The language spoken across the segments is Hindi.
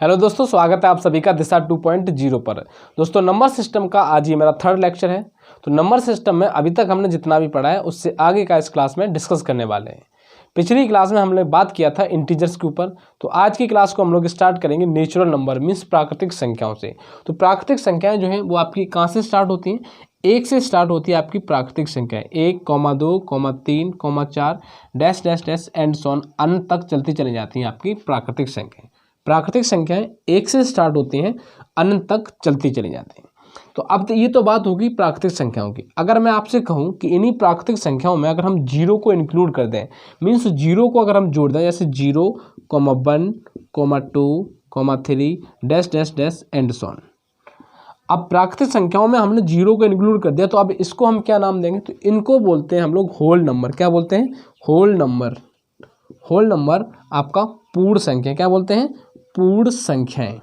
हेलो दोस्तों, स्वागत है आप सभी का दिशा 2.0 पर। दोस्तों, नंबर सिस्टम का आज ये मेरा थर्ड लेक्चर है। तो नंबर सिस्टम में अभी तक हमने जितना भी पढ़ा है उससे आगे का इस क्लास में डिस्कस करने वाले हैं। पिछली क्लास में हमने बात किया था इंटीजर्स के ऊपर। तो आज की क्लास को हम लोग स्टार्ट करेंगे नेचुरल नंबर मीन्स प्राकृतिक संख्याओं से। तो प्राकृतिक संख्याएं जो हैं वो आपकी कहाँ से स्टार्ट होती हैं? एक से स्टार्ट होती है आपकी प्राकृतिक संख्याएं। 1, 2, 3, 4 dash dash dash and so on अनंत तक चलती चली जाती हैं आपकी प्राकृतिक संख्याएं। प्राकृतिक संख्याएं एक से स्टार्ट होती हैं, अनंत तक चलती चली जाती हैं। तो अब ये तो बात होगी प्राकृतिक संख्याओं की। अगर मैं आपसे कहूं कि इन्हीं प्राकृतिक संख्याओं में अगर हम जीरो को इंक्लूड कर दें, मीन्स जीरो को अगर हम जोड़ दें, जैसे 0, 1, 2, 3 dash dash dash and so on. अब प्राकृतिक संख्याओं में हमने जीरो को इंक्लूड कर दिया, तो अब इसको हम क्या नाम देंगे? तो इनको बोलते हैं हम लोग होल नंबर। क्या बोलते हैं? Whole number. होल नंबर आपका पूर्ण संख्या। क्या बोलते हैं? पूर्ण संख्याएं।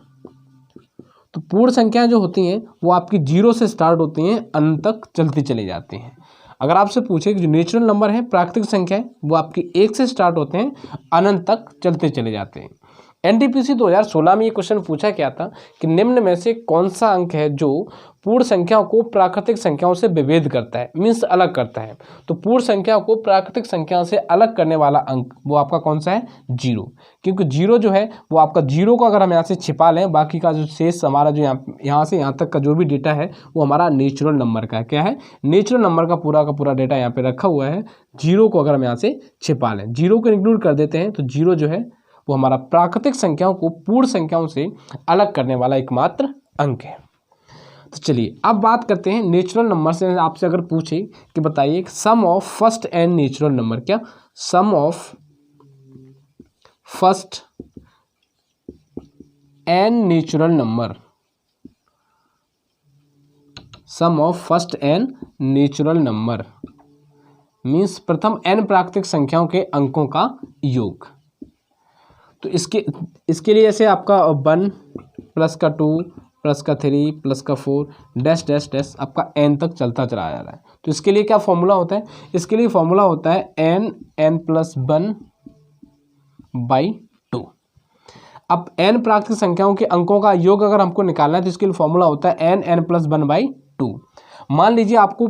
तो पूर्ण संख्याएं जो होती हैं वो आपकी जीरो से स्टार्ट होती हैं, अनंत तक चलती चली जाती हैं। अगर आपसे पूछे कि जो नेचुरल नंबर है प्राकृतिक संख्याएं वो आपकी एक से स्टार्ट होते हैं, अनंत तक चलते चले जाते हैं। एनटीपीसी 2016 में ये क्वेश्चन पूछा गया था कि निम्न में से कौन सा अंक है जो पूर्ण संख्याओं को प्राकृतिक संख्याओं से विभेद करता है, मीन्स अलग करता है। तो पूर्ण संख्याओं को प्राकृतिक संख्याओं से अलग करने वाला अंक वो आपका कौन सा है? जीरो। क्योंकि जीरो जो है वो आपका, जीरो को अगर हम यहाँ से छिपा लें, बाकी का जो शेष हमारा जो यहाँ से यहाँ तक का जो भी डेटा है वो हमारा नेचुरल नंबर का है। क्या है? नेचुरल नंबर का पूरा डेटा यहाँ पे रखा हुआ है। जीरो को अगर हम यहाँ से छिपा लें, जीरो को इंक्लूड कर देते हैं, तो जीरो जो है वो हमारा प्राकृतिक संख्याओं को पूर्ण संख्याओं से अलग करने वाला एकमात्र अंक है। तो चलिए अब बात करते हैं नेचुरल नंबर से। आपसे अगर पूछे कि बताइए sum of first n natural number. क्या? Sum of first n natural number. Sum of first n natural number means प्रथम एन प्राकृतिक संख्याओं के अंकों का योग। तो इसके लिए जैसे आपका 1 प्लस का 2 प्लस का 3 प्लस का 4 डैश डैश डैश आपका n तक चलता चला जा रहा है। तो इसके लिए क्या फॉर्मूला होता है? इसके लिए फॉर्मूला होता है n प्लस 1/2। अब n प्राकृतिक संख्याओं के अंकों का योग अगर हमको निकालना है तो इसके लिए फॉर्मूला होता है n प्लस 1/2। मान लीजिए आपको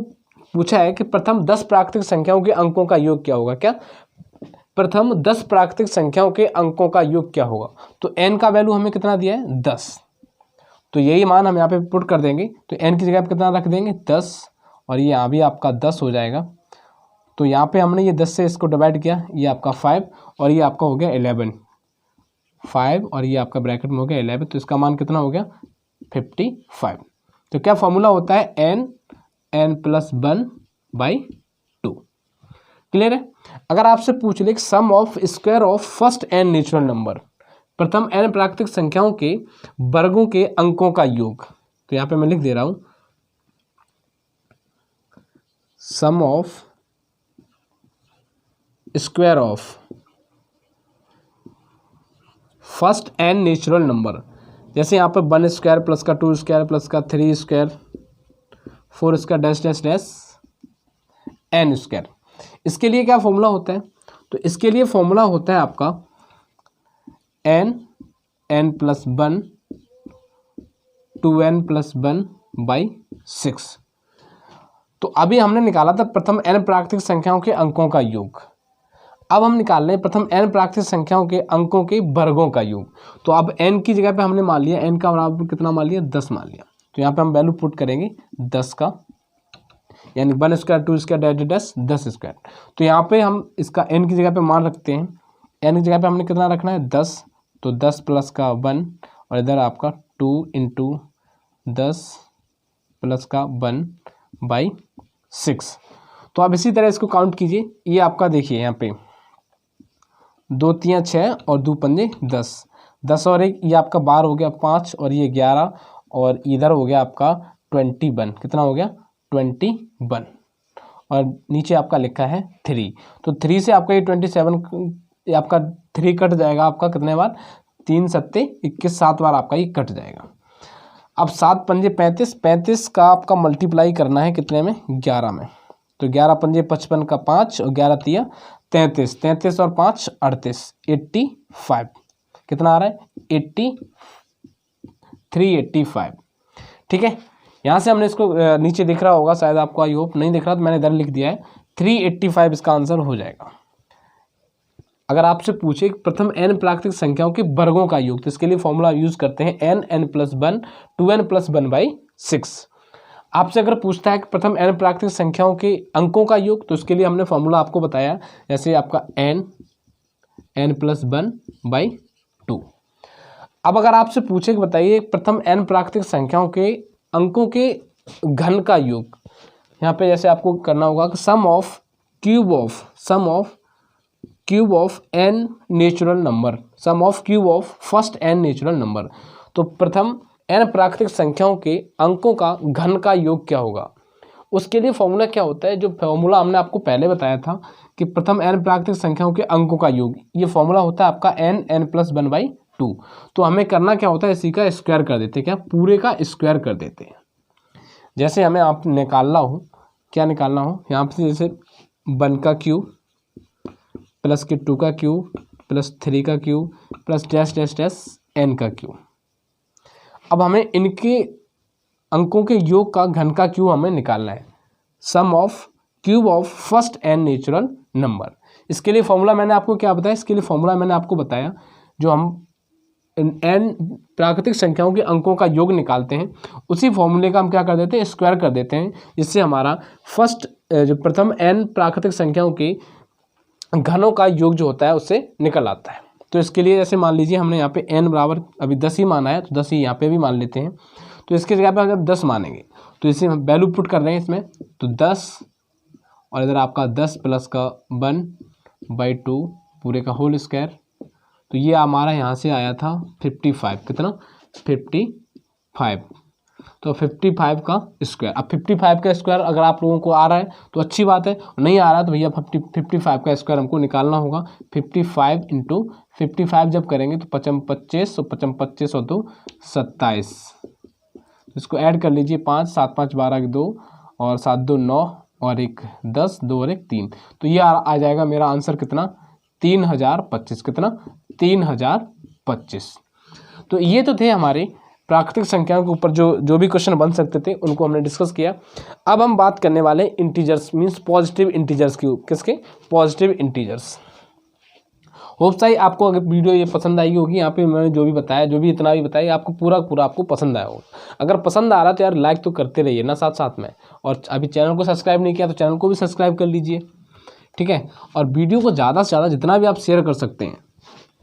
पूछा है कि प्रथम 10 प्राकृतिक संख्याओं के अंकों का योग क्या होगा। क्या? प्रथम 10 प्राकृतिक संख्याओं के अंकों का योग क्या होगा? तो n का वैल्यू हमें कितना दिया है? 10। तो यही मान हम यहाँ पे पुट कर देंगे। तो n की जगह पे कितना रख देंगे? 10। और ये यहाँ भी आपका 10 हो जाएगा। तो यहाँ पे हमने ये 10 से इसको डिवाइड किया, ये आपका 5 और ये आपका हो गया 11। 5 और ये आपका ब्रैकेट में हो गया 11। तो इसका मान कितना हो गया? 55। तो क्या फॉर्मूला होता है? n plus 1/2। क्लियर है? अगर आपसे पूछ ले sum of square of first n natural number, प्रथम एन प्राकृतिक संख्याओं के वर्गों के अंकों का योग, तो यहां पे मैं लिख दे रहा हूं sum of square of first n natural number. जैसे यहां पे 1 स्क्वायर प्लस का 2 स्क्वायर प्लस का 3 square 4 square dash dash dash N square. इसके लिए क्या फॉर्मूला होता है? तो इसके लिए फॉर्मूला होता है आपका n प्लस 1 2n प्लस 1/6। तो अभी हमने निकाला था प्रथम n प्राकृतिक संख्याओं के अंकों का योग। अब हम निकाल रहे हैं प्रथम n प्राकृतिक संख्याओं के अंकों के वर्गों का योग। तो अब n की जगह पे हमने मान लिया, n का बराबर कितना मान लिया? 10 मान लिया। तो यहाँ पे हम वैल्यू पुट करेंगे 10 का, यानी 1 square 2 square dash dash 10 square. तो यहाँ पे हम इसका n की जगह पे मान रखते हैं। n की जगह पे हमने कितना रखना है? 10। तो 10 प्लस का 1 और इधर आपका 2 इंटू 10 प्लस का 1/6। तो आप इसी तरह इसको काउंट कीजिए। ये आपका देखिए यहाँ पे 2 3 6 और 2 पंजे 10। 10 और 1 ये आपका 12 हो गया, 5 और ये 11 और इधर हो गया आपका 21। कितना हो गया? 21। और नीचे आपका लिखा है 3। तो 3 से आपका ये 27, ये आपका 3 कट जाएगा आपका कितने बार? 3 सत्ते 21, 7 बार आपका ये कट जाएगा। अब 7 पंजे 35, 35 का आपका मल्टीप्लाई करना है कितने में? 11 में। तो 11 पंजे 55 का 5 और 11 तिया 33, 33 और 5 38, 85। कितना आ रहा है 385। ठीक है, यहाँ से हमने इसको नीचे दिख रहा होगा शायद आपको, आई होप नहीं दिख रहा तो मैंने इधर लिख दिया है 385 इसका आंसर हो जाएगा। अगर आपसे पूछे प्रथम n प्राकृतिक संख्याओं के वर्गों का योग, तो इसके लिए फॉर्मूला यूज करते हैं n+1 2n+1/6। आपसे अगर पूछता है कि प्रथम n प्राकृतिक संख्याओं के अंकों का योग, तो इसके लिए हमने फॉर्मूला आपको बताया, जैसे आपका n+1/2। अब अगर आपसे पूछे कि बताइए प्रथम n प्राकृतिक संख्याओं के अंकों के घन का योग, यहाँ पे जैसे आपको करना होगा कि sum of cube of n natural number, sum of cube of first n natural number. तो प्रथम n प्राकृतिक संख्याओं के अंकों का घन का योग क्या होगा, उसके लिए फॉर्मूला क्या होता है, जो फॉर्मूला हमने आपको पहले बताया था कि प्रथम n प्राकृतिक संख्याओं के अंकों का योग, ये फॉर्मूला होता है आपका n+1/2। तो हमें करना क्या होता है, इसी का स्क्वायर कर देते हैं, क्या पूरे का स्क्वायर कर देते हैं। जैसे हमें आप निकालना हो, क्या निकालना हो, यहाँ पे जैसे 1 का क्यूब प्लस के 2 का क्यूब प्लस 3 का cube plus dash dash dash n का क्यूब। अब हमें इनके अंकों के योग का घन का क्यूब हमें निकालना है, sum of cube of first n natural number. इसके लिए फॉर्मूला मैंने आपको क्या बताया, इसके लिए फॉर्मूला मैंने आपको बताया, जो हम n प्राकृतिक संख्याओं के अंकों का योग निकालते हैं, उसी फॉर्मूले का हम क्या कर देते हैं, स्क्वायर कर देते हैं, जिससे हमारा जो प्रथम n प्राकृतिक संख्याओं के घनों का योग जो होता है उससे निकल आता है। तो इसके लिए जैसे मान लीजिए हमने यहाँ पे n बराबर अभी 10 ही माना है, तो 10 ही यहाँ पे भी मान लेते हैं। तो इसके जगह पे अगर 10 मानेंगे तो इसे हम वैल्यू पुट कर रहे हैं इसमें, तो 10 और इधर आपका 10 प्लस का 1/2 पूरे का होल स्क्वायर। तो ये हमारा यहाँ से आया था 55, कितना 55, तो 55 का स्क्वायर। अब 55 का स्क्वायर अगर आप लोगों को आ रहा है तो अच्छी बात है, नहीं आ रहा तो भैया 55 का स्क्वायर हमको निकालना होगा। 55 × 55 जब करेंगे तो 25 और 25 और 2 27, इसको ऐड कर लीजिए 5 7 5 12 2 और 7 2 9 और 1 10 2 और 1 3। तो ये आ जाएगा मेरा आंसर कितना 3025, कितना 3025। तो ये तो थे हमारे प्राकृतिक संख्याओं के ऊपर जो भी क्वेश्चन बन सकते थे, उनको हमने डिस्कस किया। अब हम बात करने वाले इंटीजर्स मींस पॉजिटिव इंटीजर्स की, किसके पॉजिटिव इंटीजर्स। होप सही आपको अगर वीडियो ये पसंद आई होगी, यहाँ पे मैंने जो भी बताया, जो भी इतना भी बताया, आपको पूरा आपको पसंद आया होगा। अगर पसंद आ रहा तो यार लाइक तो करते रहिए ना साथ साथ में, और अभी चैनल को सब्सक्राइब नहीं किया तो चैनल को भी सब्सक्राइब कर लीजिए, ठीक है। और वीडियो को ज़्यादा से ज़्यादा जितना भी आप शेयर कर सकते हैं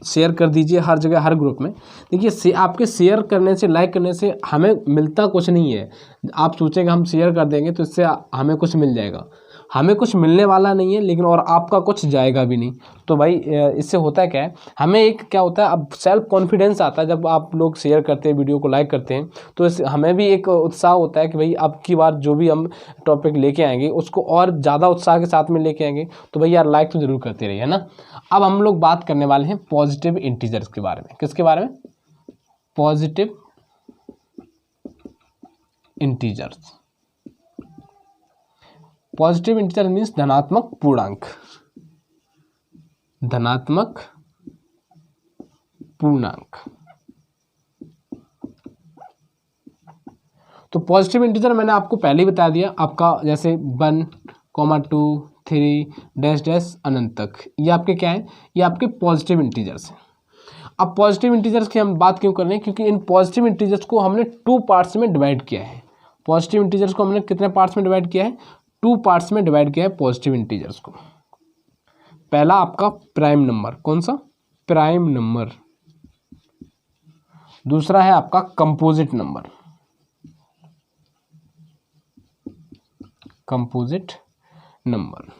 शेयर कर दीजिए, हर जगह हर ग्रुप में। देखिए आपके शेयर करने से, लाइक करने से हमें मिलता कुछ नहीं है। आप सोचेंगे हम शेयर कर देंगे तो इससे हमें कुछ मिल जाएगा, हमें कुछ मिलने वाला नहीं है, लेकिन और आपका कुछ जाएगा भी नहीं। तो भाई इससे होता है क्या है, हमें एक क्या होता है, अब सेल्फ कॉन्फिडेंस आता है जब आप लोग शेयर करते हैं, वीडियो को लाइक करते हैं, तो हमें भी एक उत्साह होता है कि भाई अब की बार जो भी हम टॉपिक लेके आएंगे उसको और ज़्यादा उत्साह के साथ में लेके आएंगे। तो भाई यार लाइक तो ज़रूर करते रहिए, है ना। अब हम लोग बात करने वाले हैं पॉजिटिव इंटीजर्स के बारे में। किसके बारे में, positive integers. Positive integer means धनात्मक पूर्णांक, धनात्मक पूर्णांक। तो पॉजिटिव इंटीजर मैंने आपको पहले ही बता दिया, आपका जैसे 1, 2, 3 डैश डैश अनंत तक, ये आपके क्या है, ये आपके पॉजिटिव इंटीजर्स हैं। अब पॉजिटिव इंटीजर्स की हम बात क्यों कर रहे हैं, क्योंकि इन पॉजिटिव इंटीजर्स को हमने 2 पार्ट्स में डिवाइड किया है। पॉजिटिव इंटीजर्स को हमने कितने पार्ट्स में डिवाइड किया है, 2 पार्ट्स में डिवाइड किया है पॉजिटिव इंटीजर्स को। पहला आपका प्राइम नंबर, कौन सा, प्राइम नंबर। दूसरा है आपका कंपोजिट नंबर, कंपोजिट नंबर।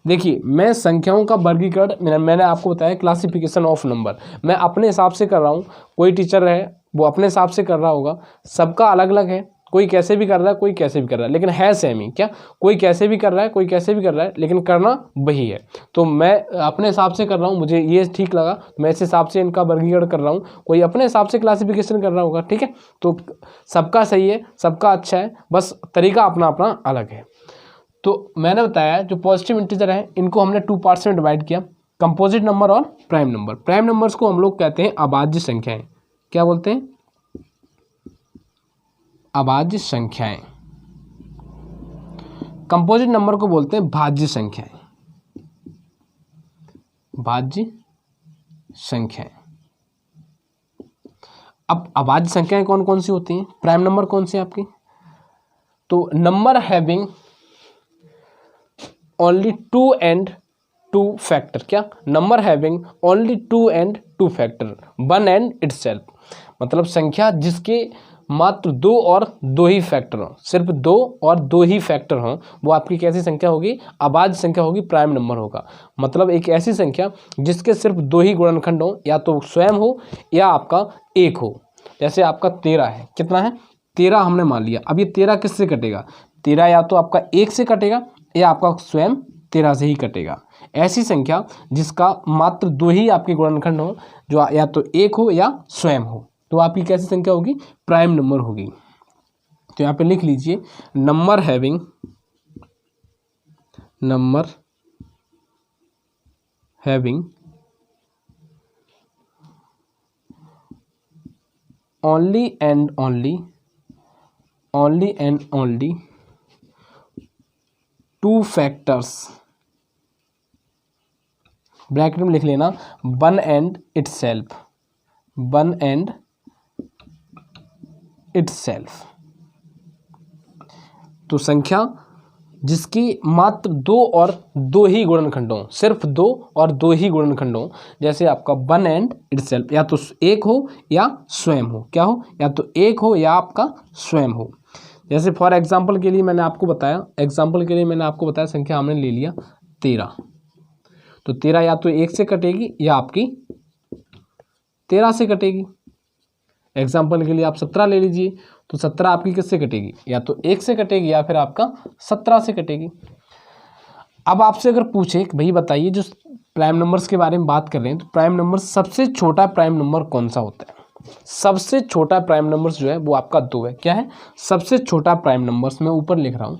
देखिए मैं संख्याओं का वर्गीकरण मैंने आपको बताया, क्लासिफिकेशन ऑफ नंबर मैं अपने हिसाब से कर रहा हूँ, कोई टीचर है वो अपने हिसाब से कर रहा होगा, सबका अलग अलग है, कोई कैसे भी कर रहा है, कोई कैसे भी कर रहा है, लेकिन है सेम ही। क्या, कोई कैसे भी कर रहा है, कोई कैसे भी कर रहा है, लेकिन करना वही है। तो मैं अपने हिसाब से कर रहा हूँ, मुझे ये ठीक लगा, मैं इस हिसाब से इनका वर्गीकरण कर रहा हूँ, कोई अपने हिसाब से क्लासिफिकेशन कर रहा होगा, ठीक है। तो सबका सही है, सबका अच्छा है, बस तरीका अपना अपना अलग है। तो मैंने बताया जो पॉजिटिव इंटीजर है इनको हमने 2 पार्ट्स में डिवाइड किया, कंपोजिट नंबर और प्राइम नंबर। प्राइम नंबर्स को हम लोग कहते हैं अभाज्य संख्याएं। क्या बोलते हैं? अभाज्य संख्याएं। कंपोजिट नंबर को बोलते हैं भाज्य संख्याएं। भाज्य संख्याएं। अब अभाज्य संख्याएं कौन कौन सी होती हैं? प्राइम नंबर कौन सी है आपकी? तो number having only 2 and 2 factor. क्या? Number having only 2 and 2 factor, 1 and itself। मतलब संख्या जिसके मात्र 2 और 2 ही फैक्टर हों, सिर्फ 2 और 2 ही फैक्टर हों, वो आपकी कैसी संख्या होगी? अभाज्य संख्या होगी, प्राइम नंबर होगा। मतलब एक ऐसी संख्या जिसके सिर्फ 2 ही गुणनखंड हो, या तो स्वयं हो या आपका एक हो। जैसे आपका 13 है, कितना है? 13 हमने मान लिया। अब ये 13 किससे कटेगा? 13 या तो आपका 1 से कटेगा या आपका स्वयं 13 से ही कटेगा। ऐसी संख्या जिसका मात्र 2 ही आपके गुणनखंड हो, जो या तो 1 हो या स्वयं हो, तो आपकी कैसी संख्या होगी? प्राइम नंबर होगी। तो यहाँ पे लिख लीजिए number having only and only 2 factors, bracket में लिख लेना 1 and itself, 1 and itself। तो संख्या जिसकी मात्र 2 और 2 ही गुणनखंड हों, सिर्फ 2 और 2 ही गुणनखंड हों, जैसे आपका 1 and itself, या तो एक हो या स्वयं हो। क्या हो? या तो एक हो या आपका स्वयं हो। जैसे फॉर एग्जाम्पल के लिए मैंने आपको बताया, संख्या हमने ले लिया 13। तो 13 या तो 1 से कटेगी या आपकी 13 से कटेगी। एग्जाम्पल के लिए आप 17 ले लीजिए, तो 17 आपकी किससे कटेगी? या तो 1 से कटेगी या फिर आपका 17 से कटेगी। अब आपसे अगर पूछे कि भाई बताइए, जो प्राइम नंबर्स के बारे में बात कर रहे हैं, तो प्राइम नंबर सबसे छोटा प्राइम नंबर कौन सा होता है? सबसे छोटा प्राइम नंबर्स जो है वो आपका 2 है। क्या है? सबसे छोटा प्राइम नंबर्स, मैं ऊपर लिख रहा हूं,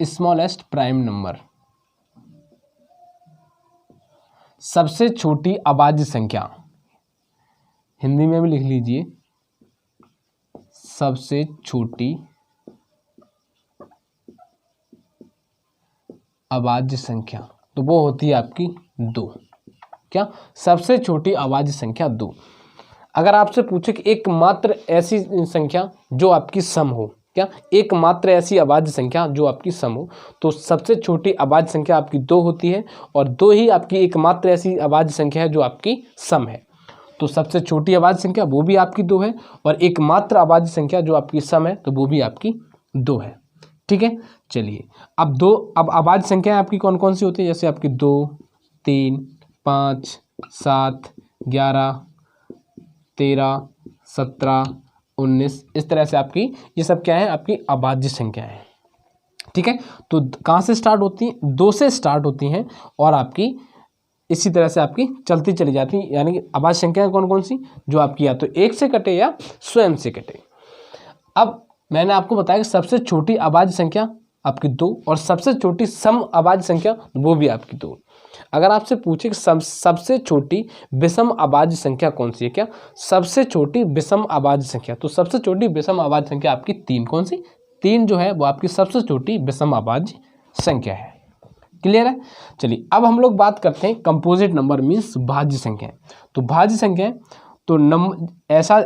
स्मॉलेस्ट प्राइम नंबर, सबसे छोटी अभाज्य संख्या। हिंदी में भी लिख लीजिए, सबसे छोटी अभाज्य संख्या, तो वो होती है आपकी 2। क्या? सबसे छोटी अभाज्य संख्या 2। अगर आपसे पूछे कि एकमात्र ऐसी संख्या जो आपकी सम हो, क्या? एकमात्र ऐसी अभाज्य संख्या जो आपकी सम हो, तो सबसे छोटी अभाज्य संख्या आपकी 2 होती है, और 2 ही आपकी एकमात्र ऐसी अभाज्य संख्या है जो आपकी सम है। तो सबसे छोटी अभाज्य संख्या वो भी आपकी 2 है, और एकमात्र अभाज्य संख्या जो आपकी सम है, तो वो भी आपकी 2 है। ठीक है, चलिए अब अभाज्य संख्या आपकी कौन कौन सी होती है? जैसे आपकी 2, 3, 5, 7, 11, 13, 17, 19, इस तरह से आपकी ये सब क्या है? आपकी अभाज्य संख्या है। ठीक है, तो कहाँ से स्टार्ट होती हैं? 2 से स्टार्ट होती हैं, और आपकी इसी तरह से आपकी चलती चली जाती हैं। यानी कि अभाज्य संख्याएं कौन कौन सी? जो आपकी या तो 1 से कटे या स्वयं से कटे। अब मैंने आपको बताया कि सबसे छोटी अभाज्य संख्या आपकी 2, और सबसे छोटी सम अभाज्य संख्या वो भी आपकी 2। अगर आपसे पूछे कि सबसे छोटी विषम अभाज्य संख्या कौन सी है? क्या? सबसे छोटी विषम अभाज्य संख्या, तो सबसे छोटी विषम अभाज्य संख्या आपकी 3। कौन सी? 3 जो है वो आपकी सबसे छोटी विषम अभाज्य संख्या है। क्लियर है? चलिए अब हम लोग बात करते हैं कंपोजिट नंबर मीन्स भाज्य संख्या। तो भाज्य संख्या तो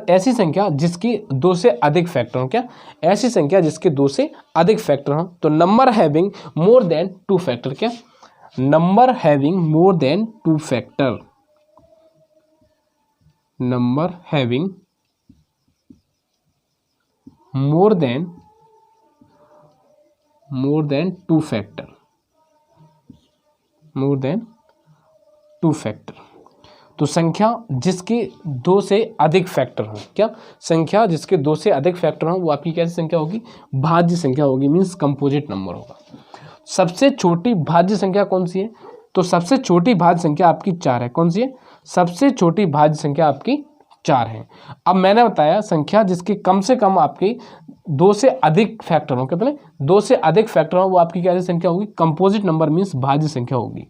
ऐसी संख्या जिसकी 2 से अधिक फैक्टर हो। क्या? ऐसी संख्या जिसके 2 से अधिक फैक्टर हो। तो number having more than 2 factor. क्या? Number having more than 2 factor, number having more than 2 factor, more than 2 factor. तो संख्या जिसके 2 से अधिक फैक्टर हो। क्या? संख्या जिसके 2 से अधिक फैक्टर हो वो आपकी कैसी संख्या होगी? भाज्य संख्या होगी, मीन्स कंपोजिट नंबर होगा। सबसे छोटी भाज्य संख्या कौन सी है? तो सबसे छोटी भाज्य संख्या आपकी 4 है। कौन सी है? सबसे छोटी भाज्य संख्या आपकी 4 है। अब मैंने बताया संख्या जिसके कम से कम आपकी 2 से अधिक फैक्टर हो, कितने 2 से अधिक फैक्टर हो, वो आपकी कैसी संख्या होगी, कंपोजिट नंबर मीन्स भाज्य संख्या होगी।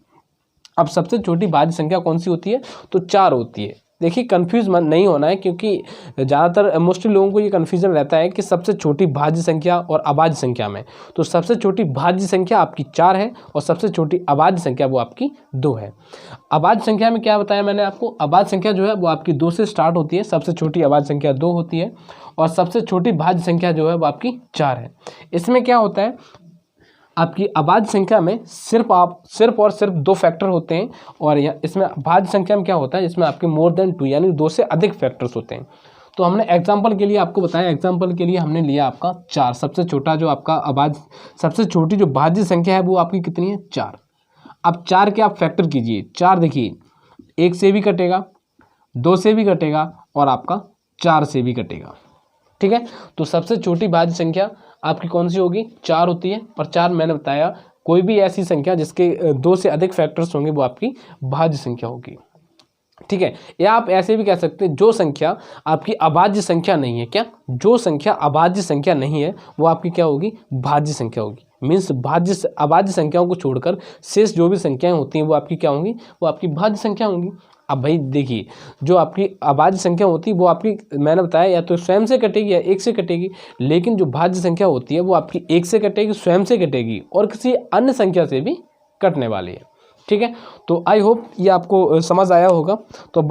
अब सबसे छोटी भाज्य संख्या कौन सी होती है, तो 4 होती है। देखिए कंफ्यूज नहीं होना है, क्योंकि ज़्यादातर मोस्टली लोगों को ये कन्फ्यूजन रहता है कि सबसे छोटी भाज्य संख्या और अभाज्य संख्या में। तो सबसे छोटी भाज्य संख्या आपकी 4 है और सबसे छोटी अभाज्य संख्या वो आपकी 2 है। अभाज्य संख्या में क्या बताया मैंने आपको, अभाज्य संख्या जो है वो आपकी 2 से स्टार्ट होती है, सबसे छोटी अभाज्य संख्या 2 होती है और सबसे छोटी भाज्य संख्या जो है वो आपकी 4 है। इसमें क्या होता है, आपकी अभाज्य संख्या में सिर्फ और सिर्फ 2 फैक्टर होते हैं और इसमें भाज्य संख्या में क्या होता है, इसमें आपके मोर देन 2 यानी 2 से अधिक फैक्टर्स होते हैं। तो हमने एग्जांपल के लिए आपको बताया, एग्जांपल के लिए हमने लिया आपका 4, सबसे छोटा जो आपका सबसे छोटी जो भाज्य संख्या है वो आपकी कितनी है, 4। अब 4 के आप फैक्टर कीजिए, 4 देखिए 1 से भी कटेगा, 2 से भी कटेगा और आपका 4 से भी कटेगा, ठीक है। तो सबसे छोटी भाज्य संख्या आपकी कौन सी होगी, 4 होती है। और 4 मैंने बताया कोई भी ऐसी संख्या जिसके 2 से अधिक फैक्टर्स होंगे वो आपकी भाज्य संख्या होगी, ठीक है। या आप ऐसे भी कह सकते हैं जो संख्या आपकी अभाज्य संख्या नहीं है, क्या, जो संख्या अभाज्य संख्या नहीं है वो आपकी क्या होगी, भाज्य संख्या होगी। मीन्स अभाज्य संख्याओं को छोड़कर शेष जो भी संख्याएं होती हैं वो आपकी क्या होंगी, वो आपकी भाज्य संख्या होंगी। अब भाई देखिए जो आपकी अभाज्य संख्या होती है वो आपकी मैंने बताया या तो स्वयं से कटेगी या 1 से कटेगी, लेकिन जो भाज्य संख्या होती है वो आपकी 1 से कटेगी, स्वयं से कटेगी और किसी अन्य संख्या से भी कटने वाली है, ठीक है। तो आई होप ये आपको समझ आया होगा। तो